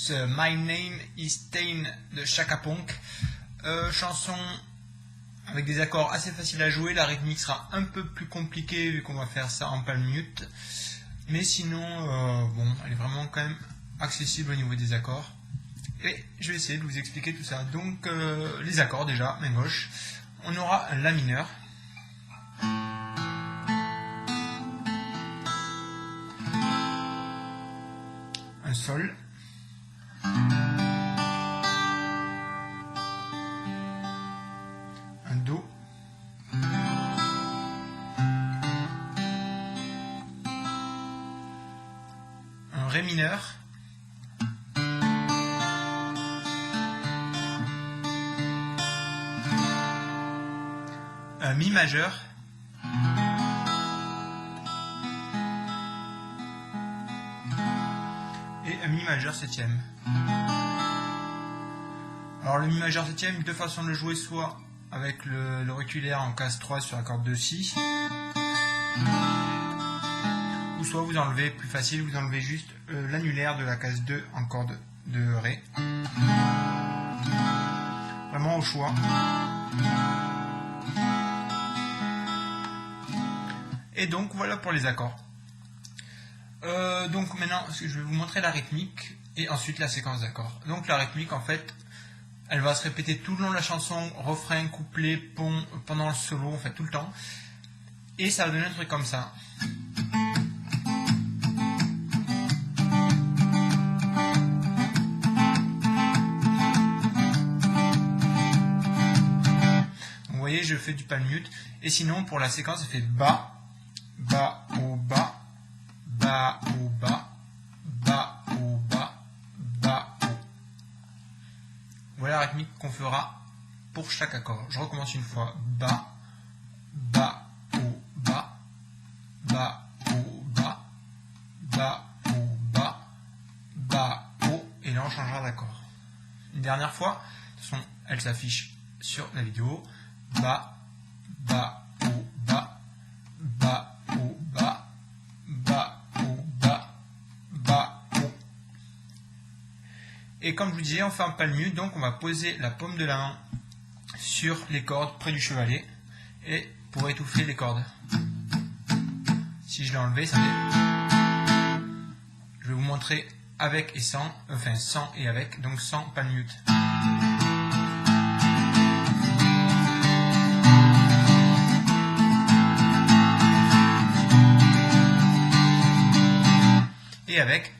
My Name is Stain de Chaka Ponk. Chanson avec des accords assez faciles à jouer. La rythmique sera un peu plus compliquée vu qu'on va faire ça en palm mute. Mais sinon, bon, elle est vraiment quand même accessible au niveau des accords. Et je vais essayer de vous expliquer tout ça. Donc, les accords déjà, main gauche. On aura un La mineur. Un Sol. Un Do. Un Ré mineur. Un Mi majeur. Et un Mi majeur septième. Alors le Mi majeur septième, deux façons de le jouer, soit avec l'auriculaire en case 3 sur la corde de Si, ou soit vous enlevez, plus facile, vous enlevez juste l'annulaire de la case 2 en corde de Ré. Vraiment au choix. Et donc voilà pour les accords. Donc maintenant je vais vous montrer la rythmique et ensuite la séquence d'accords. Donc la rythmique, en fait, elle va se répéter tout le long de la chanson, refrain, couplet, pont, pendant le solo, en fait tout le temps. Et ça va donner un truc comme ça. Donc, vous voyez, je fais du palm mute. Et sinon pour la séquence, ça fait bas, bas, ou bas, bas, ou bas, bas, ou bas, bas, ou. Voilà la rythmique qu'on fera pour chaque accord. Je recommence une fois. Bas, bas, ou bas, bas, ou bas, bas, ou bas, bas, ou. Et là on changera d'accord. Une dernière fois. De toute façon, elle s'affiche sur la vidéo. Bas, bas, ou bas, bas, ou bas, bas, ou bas, bas, ou. Et comme je vous disais, on fait un palm mute, donc on va poser la paume de la main sur les cordes près du chevalet et pour étouffer les cordes. Si je l'ai enlevé, ça fait. Je vais vous montrer avec et sans, enfin sans et avec, donc sans palm mute. Et avec.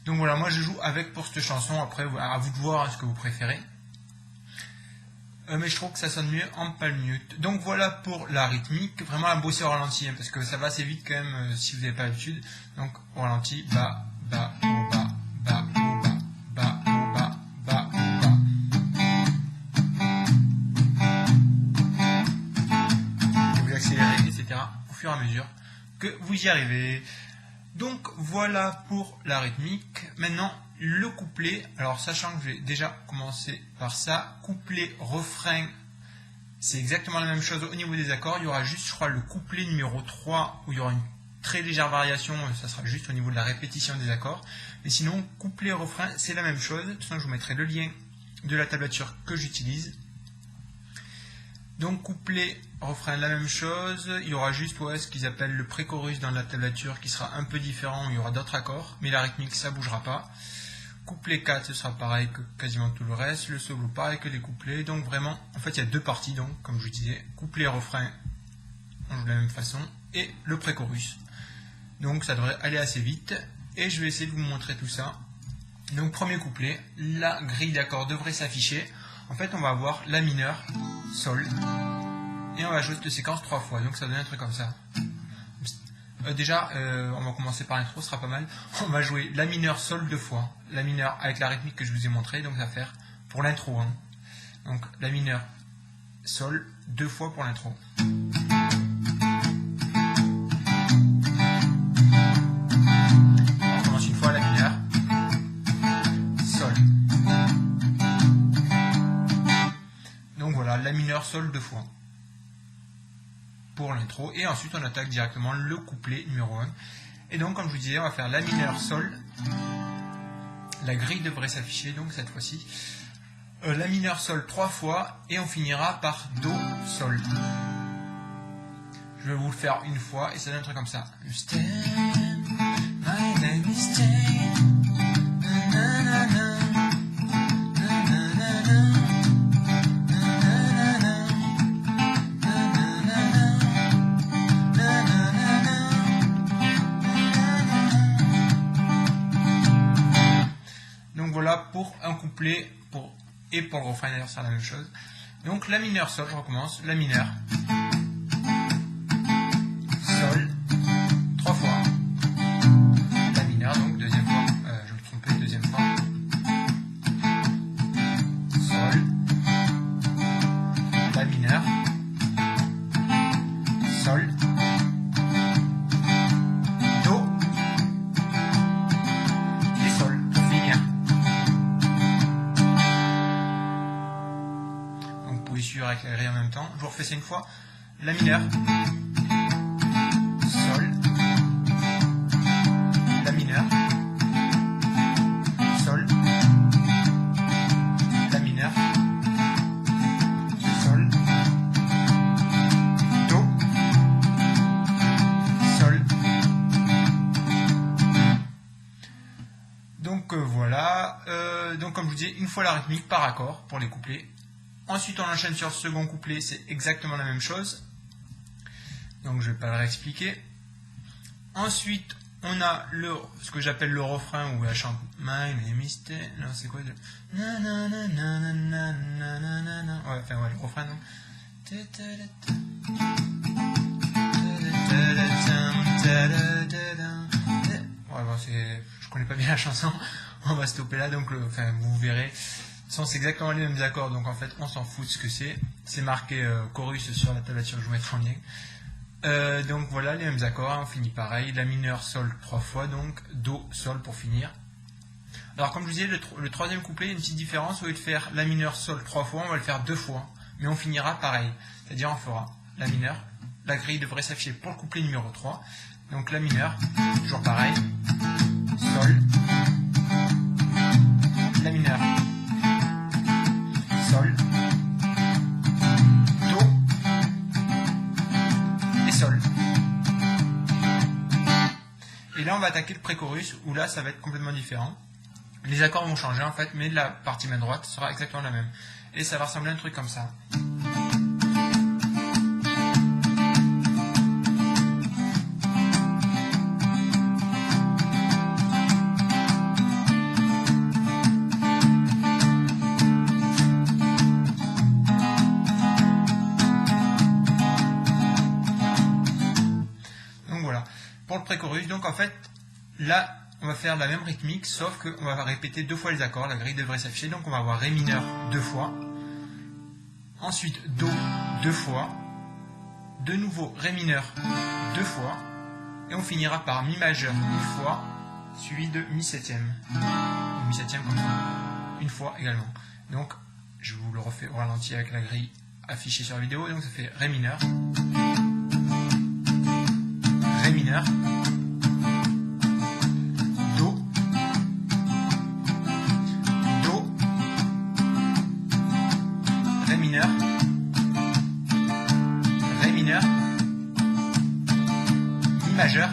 Donc voilà, moi je joue avec pour cette chanson. Après, à vous de voir ce que vous préférez. Mais je trouve que ça sonne mieux en palm mute. Donc voilà pour la rythmique. Vraiment la bosser au ralenti, hein, parce que ça va assez vite quand même si vous n'avez pas l'habitude. Donc au ralenti, bas, bas, ou bas, bas, ou bas, bas, ou bas, bas, ou bas. Et vous accélérez, etc. au fur et à mesure que vous y arrivez. Donc voilà pour la rythmique. Maintenant le couplet. Alors sachant que j'ai déjà commencé par ça, couplet, refrain, c'est exactement la même chose au niveau des accords. Il y aura juste, je crois, le couplet numéro 3 où il y aura une très légère variation. Ça sera juste au niveau de la répétition des accords. Mais sinon, couplet, refrain, c'est la même chose. De toute façon, je vous mettrai le lien de la tablature que j'utilise. Donc couplet, refrain, la même chose. Il y aura juste ce qu'ils appellent le pré-chorus dans la tablature qui sera un peu différent, où il y aura d'autres accords, mais la rythmique ça bougera pas. Couplet 4, ce sera pareil que quasiment tout le reste. Le solo pareil que les couplets. Donc vraiment, en fait il y a deux parties, donc comme je vous disais, couplet, refrain, on joue de la même façon, et le pré-chorus. Donc ça devrait aller assez vite, et je vais essayer de vous montrer tout ça. Donc premier couplet, la grille d'accords devrait s'afficher. En fait, on va avoir La mineur, Sol, et on va jouer cette séquence 3 fois. Donc ça donne un truc comme ça. Déjà, on va commencer par l'intro, ce sera pas mal. On va jouer La mineur, Sol 2 fois. La mineur avec la rythmique que je vous ai montré, donc ça va faire pour l'intro. Hein. Donc La mineur, Sol 2 fois pour l'intro. On commence une fois La mineur, Sol. Donc voilà, La mineur, Sol 2 fois. pour l'intro. Et ensuite, on attaque directement le couplet numéro 1. Et donc, comme je vous disais, on va faire La mineur, Sol. La grille devrait s'afficher, donc cette fois-ci. La mineur, Sol 3 fois. Et on finira par Do, Sol. Je vais vous le faire une fois et ça donne un truc comme ça. Stand, my name is Stan. Na, na, na, donc voilà pour un couplet et pour le refrain d'ailleurs c'est la même chose. Donc la mineur, Sol, je recommence. La mineur. Sol, 3 fois. La mineur, donc deuxième fois. Je me trompais, deuxième fois. Sol. La mineur. Sol. Do. Et Sol, pour finir. Donc vous pouvez suivre avec la grille en même temps. Je vous refais ça une fois. La mineur. Sol, La mineur, Sol, La mineur, Sol, Do, Sol. Donc voilà, donc comme je vous disais, une fois la rythmique par accord pour les couplets. Ensuite on enchaîne sur le second couplet, c'est exactement la même chose. Donc je ne vais pas le réexpliquer. Ensuite, on a ce que j'appelle le refrain où elle chante My name is Stan. Non, c'est quoi le... Ouais, enfin ouais, le refrain donc. Ouais, bon, je connais pas bien la chanson. On va stopper là, donc enfin, vous verrez. C'est exactement les mêmes accords, donc en fait on s'en fout de ce que c'est. C'est marqué chorus sur la tablature, je vous mettrai en lien. Donc voilà les mêmes accords, on finit pareil, La mineur, Sol 3 fois, donc Do, Sol pour finir. Alors comme je vous disais, le troisième couplet, il y a une petite différence, au lieu de faire La mineur, Sol 3 fois, on va le faire 2 fois, mais on finira pareil, c'est-à-dire on fera La mineur, la grille devrait s'afficher pour le couplet numéro 3, donc La mineur, toujours pareil, Sol, La mineur, Sol, Sol. Et là on va attaquer le pré-chorus où là ça va être complètement différent. Les accords vont changer en fait, mais la partie main droite sera exactement la même. Et ça va ressembler à un truc comme ça. Pour le pré-chorus, donc en fait, là, on va faire la même rythmique, sauf qu'on va répéter 2 fois les accords, la grille devrait s'afficher, donc on va avoir Ré mineur 2 fois, ensuite Do 2 fois, de nouveau Ré mineur 2 fois, et on finira par Mi majeur 1 fois, suivi de Mi septième, ou Mi septième comme ça, 1 fois également. Donc, je vous le refais au ralenti avec la grille affichée sur la vidéo, donc ça fait Ré mineur, Ré mineur, Do, Do, Ré mineur, Ré mineur, Mi majeur,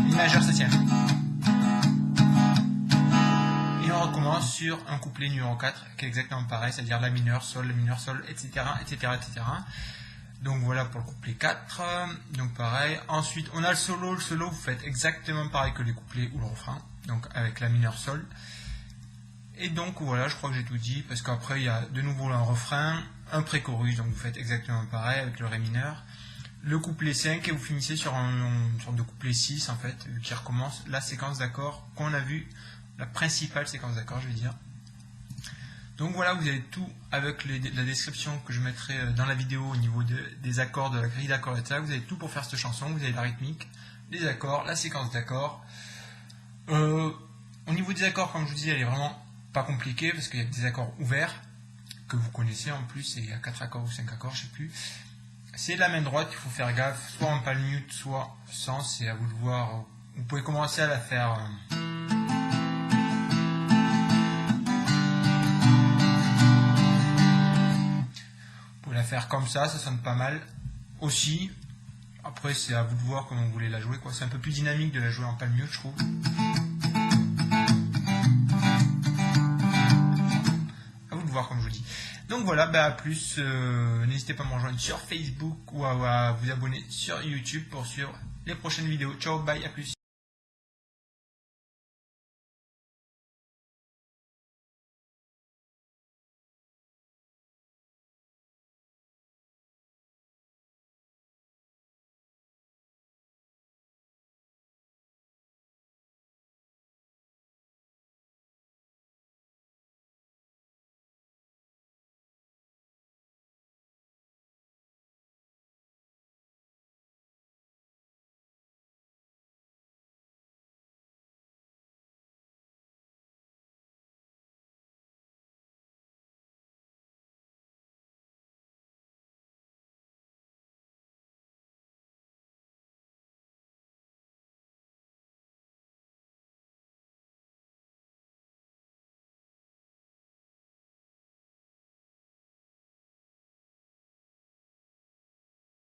Mi majeur septième. Et on recommence sur un couplet numéro 4 qui est exactement pareil, c'est-à-dire La mineur, Sol, etc., etc., etc. Donc voilà pour le couplet 4, donc pareil. Ensuite on a le solo, vous faites exactement pareil que les couplets ou le refrain, donc avec La mineur, Sol. Et donc voilà, je crois que j'ai tout dit, parce qu'après il y a de nouveau un refrain, un pré-chorus, donc vous faites exactement pareil avec le Ré mineur, le couplet 5 et vous finissez sur une sorte de couplet 6 en fait, qui recommence la séquence d'accords qu'on a vu, la principale séquence d'accords je vais dire. Donc voilà, vous avez tout avec la description que je mettrai dans la vidéo au niveau des accords, de la grille d'accords et ça. Vous avez tout pour faire cette chanson. Vous avez la rythmique, les accords, la séquence d'accords. Au niveau des accords, comme je vous dis, elle est vraiment pas compliquée parce qu'il y a des accords ouverts que vous connaissez en plus. Il y a 4 accords ou 5 accords, je sais plus. C'est la main droite qu'il faut faire gaffe, soit en palm mute, soit sans, c'est à vous de voir. Vous pouvez commencer à la faire. Vous pouvez la faire comme ça sonne pas mal aussi. Après, c'est à vous de voir comment vous voulez la jouer, quoi. C'est un peu plus dynamique de la jouer en palm mute, je trouve. À vous de voir, comme je vous dis. Donc voilà, à plus, n'hésitez pas à me rejoindre sur Facebook ou à vous abonner sur YouTube pour suivre les prochaines vidéos. Ciao, bye, à plus.